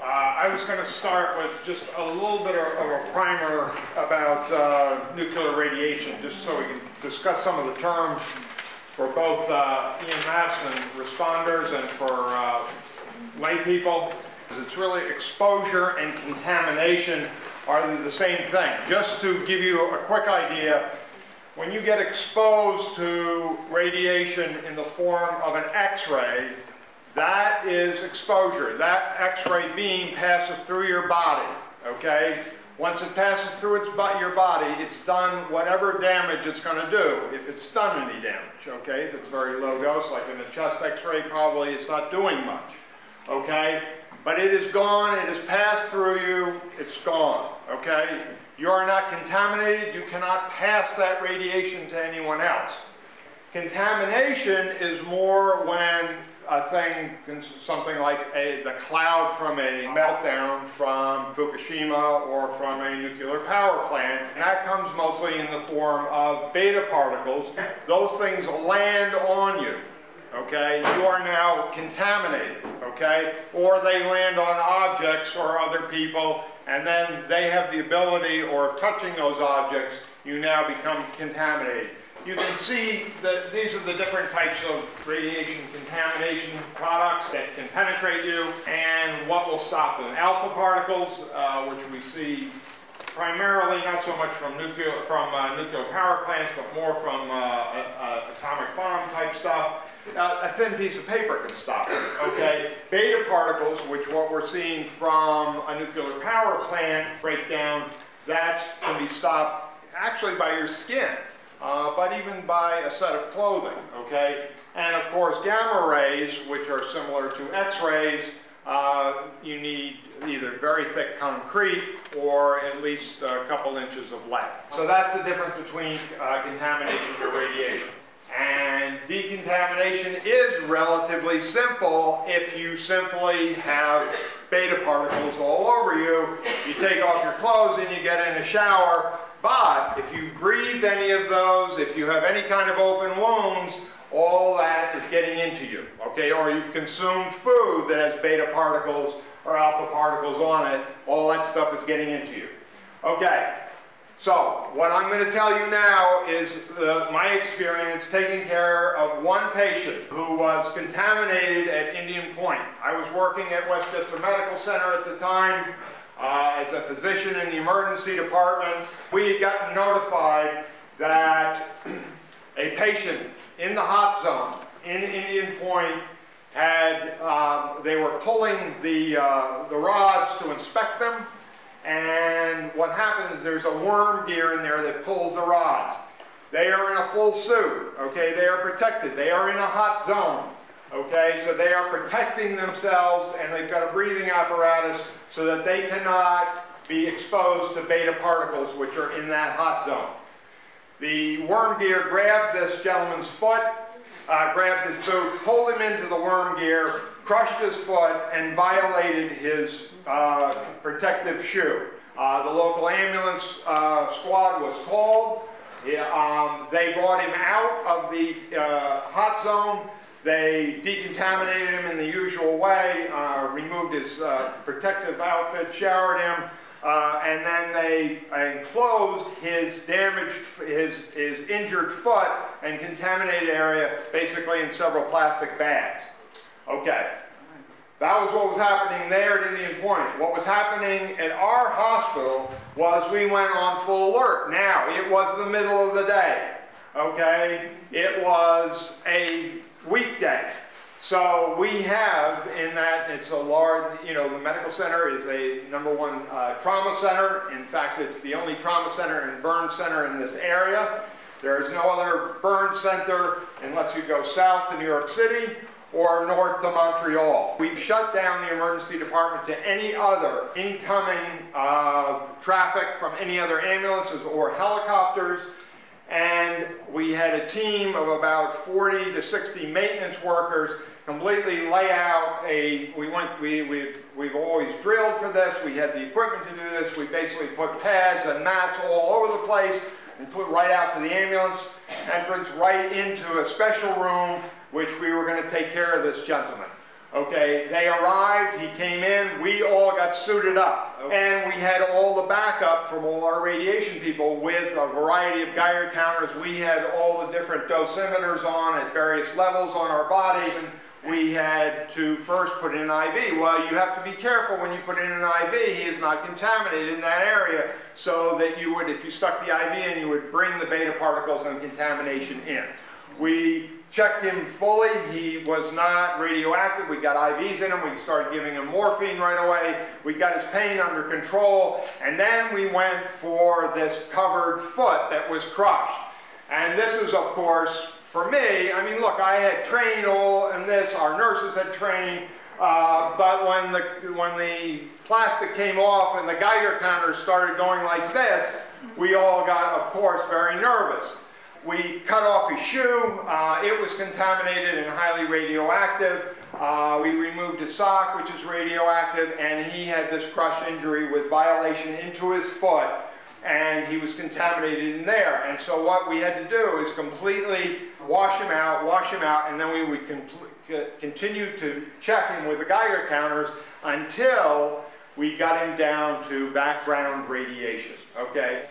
I was going to start with just a little bit of a primer about nuclear radiation, just so we can discuss some of the terms for both EMS and responders and for lay people. It's really exposure and contamination are the same thing. Just to give you a quick idea, when you get exposed to radiation in the form of an X-ray, that is exposure. That X-ray beam passes through your body, okay? Once it passes through your body, it's done whatever damage it's going to do, if it's done any damage, okay? If it's very low dose, like in a chest X-ray, probably it's not doing much, okay? But it is gone, it has passed through you, it's gone, okay? You are not contaminated, you cannot pass that radiation to anyone else. Contamination is more when a thing, something like the cloud from a meltdown from Fukushima or from a nuclear power plant, and that comes mostly in the form of beta particles. Those things land on you, okay? You are now contaminated, okay? Or they land on objects or other people, and then they have the ability, or touching those objects, you now become contaminated. You can see that these are the different types of radiation contamination products that can penetrate you and what will stop them. Alpha particles, which we see primarily not so much from nuclear power plants, but more from atomic bomb type stuff. A thin piece of paper can stop it, okay? Beta particles, which what we're seeing from a nuclear power plant breakdown, that can be stopped actually by your skin. But even by a set of clothing, okay? And of course, gamma rays, which are similar to X-rays, you need either very thick concrete or at least a couple inches of lead. So that's the difference between contamination and radiation. And decontamination is relatively simple if you simply have beta particles all over you. You take off your clothes and you get in a shower. But if you breathe any of those, if you have any kind of open wounds, all that is getting into you, okay? Or you've consumed food that has beta particles or alpha particles on it, all that stuff is getting into you. Okay, so what I'm going to tell you now is my experience taking care of one patient who was contaminated at Indian Point. I was working at Westchester Medical Center at the time. As a physician in the emergency department, we had gotten notified that a patient in the hot zone in Indian Point had, they were pulling the rods to inspect them, and what happens, there's a worm gear in there that pulls the rods. They are in a full suit, okay? They are protected. They are in a hot zone, okay? So they are protecting themselves, and they've got a breathing apparatus so that they cannot be exposed to beta particles which are in that hot zone. The worm gear grabbed this gentleman's foot, grabbed his boot, pulled him into the worm gear, crushed his foot, and violated his protective shoe. The local ambulance squad was called. They brought him out of the hot zone. They decontaminated him in the usual way, removed his protective outfit, showered him, and then they enclosed his damaged, his injured foot and contaminated area basically in several plastic bags. Okay, that was what was happening there at Indian Point. What was happening at our hospital was we went on full alert. Now, it was the middle of the day, okay? It was a weekday. So we have in that, it's a large, you know, the medical center is a #1 trauma center. In fact, it's the only trauma center and burn center in this area. There is no other burn center unless you go south to New York City or north to Montreal. We've shut down the emergency department to any other incoming traffic from any other ambulances or helicopters. And we had a team of about 40 to 60 maintenance workers completely lay out we've always drilled for this, we had the equipment to do this, we basically put pads and mats all over the place and put right out to the ambulance entrance, right into a special room which we were going to take care of this gentleman. Okay, they arrived, he came in, we all got suited up. And we had all the backup from all our radiation people with a variety of Geiger counters. We had all the different dosimeters on at various levels on our body. And we had to first put in an IV. Well, you have to be careful when you put in an IV. He is not contaminated in that area, so that you would, if you stuck the IV in, you would bring the beta particles and contamination in. We checked him fully. He was not radioactive. We got IVs in him. We started giving him morphine right away. We got his pain under control. And then we went for this covered foot that was crushed. And this is, of course, for me, I mean, look, I had trained all in this. Our nurses had trained. But when the plastic came off and the Geiger counters started going like this, we all got, of course, very nervous. We cut off his shoe. It was contaminated and highly radioactive. We removed his sock, which is radioactive, and he had this crush injury with violation into his foot, and he was contaminated in there. And so what we had to do is completely wash him out, and then we would continue to check him with the Geiger counters until we got him down to background radiation, okay?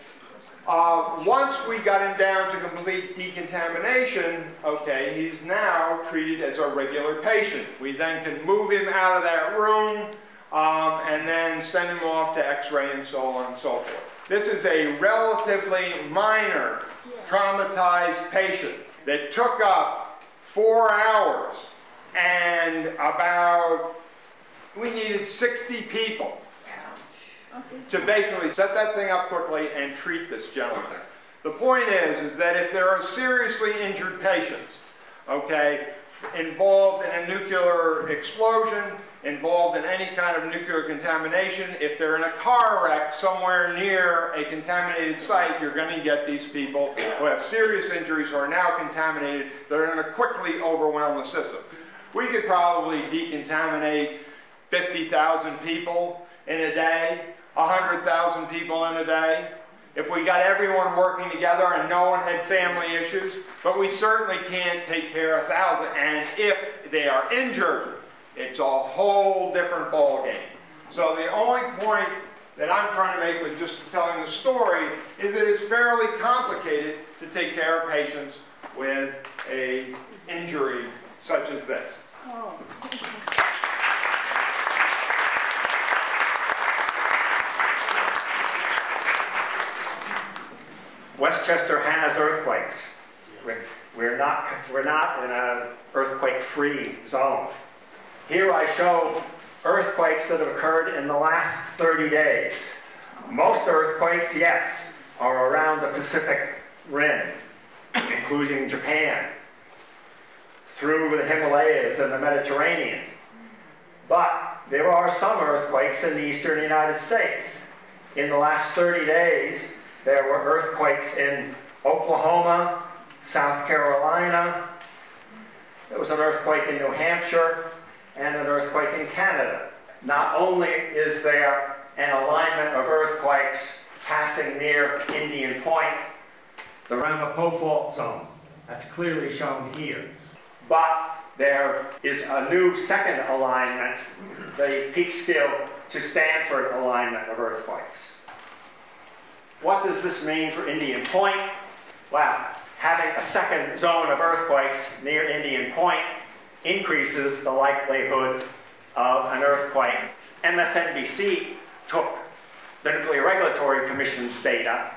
Once we got him down to complete decontamination, okay, he's now treated as a regular patient. We then can move him out of that room and then send him off to X-ray and so on and so forth. This is a relatively minor traumatized patient that took up 4 hours, and we needed 60 people to basically set that thing up quickly and treat this gentleman. The point is that if there are seriously injured patients, okay, involved in a nuclear explosion, involved in any kind of nuclear contamination, if they're in a car wreck somewhere near a contaminated site, you're going to get these people who have serious injuries, who are now contaminated. They're going to quickly overwhelm the system. We could probably decontaminate 50,000 people in a day, 100,000 people in a day, if we got everyone working together and no one had family issues. But we certainly can't take care of 1,000. And if they are injured, it's a whole different ballgame. So the only point that I'm trying to make with just telling the story is that it's fairly complicated to take care of patients with an injury such as this. Oh. Westchester has earthquakes. We're not in an earthquake-free zone. Here I show earthquakes that have occurred in the last 30 days. Most earthquakes, yes, are around the Pacific Rim, including Japan, through the Himalayas and the Mediterranean. But there are some earthquakes in the eastern United States. In the last 30 days, there were earthquakes in Oklahoma, South Carolina. There was an earthquake in New Hampshire and an earthquake in Canada. Not only is there an alignment of earthquakes passing near Indian Point, the Ramapo Fault Zone, that's clearly shown here. But there is a new second alignment, the Peekskill to Stanford alignment of earthquakes. What does this mean for Indian Point? Well, having a second zone of earthquakes near Indian Point increases the likelihood of an earthquake. MSNBC took the Nuclear Regulatory Commission's data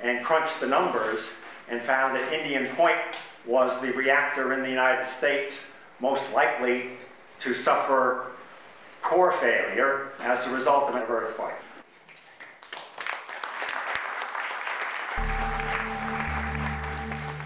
and crunched the numbers and found that Indian Point was the reactor in the United States most likely to suffer core failure as a result of an earthquake.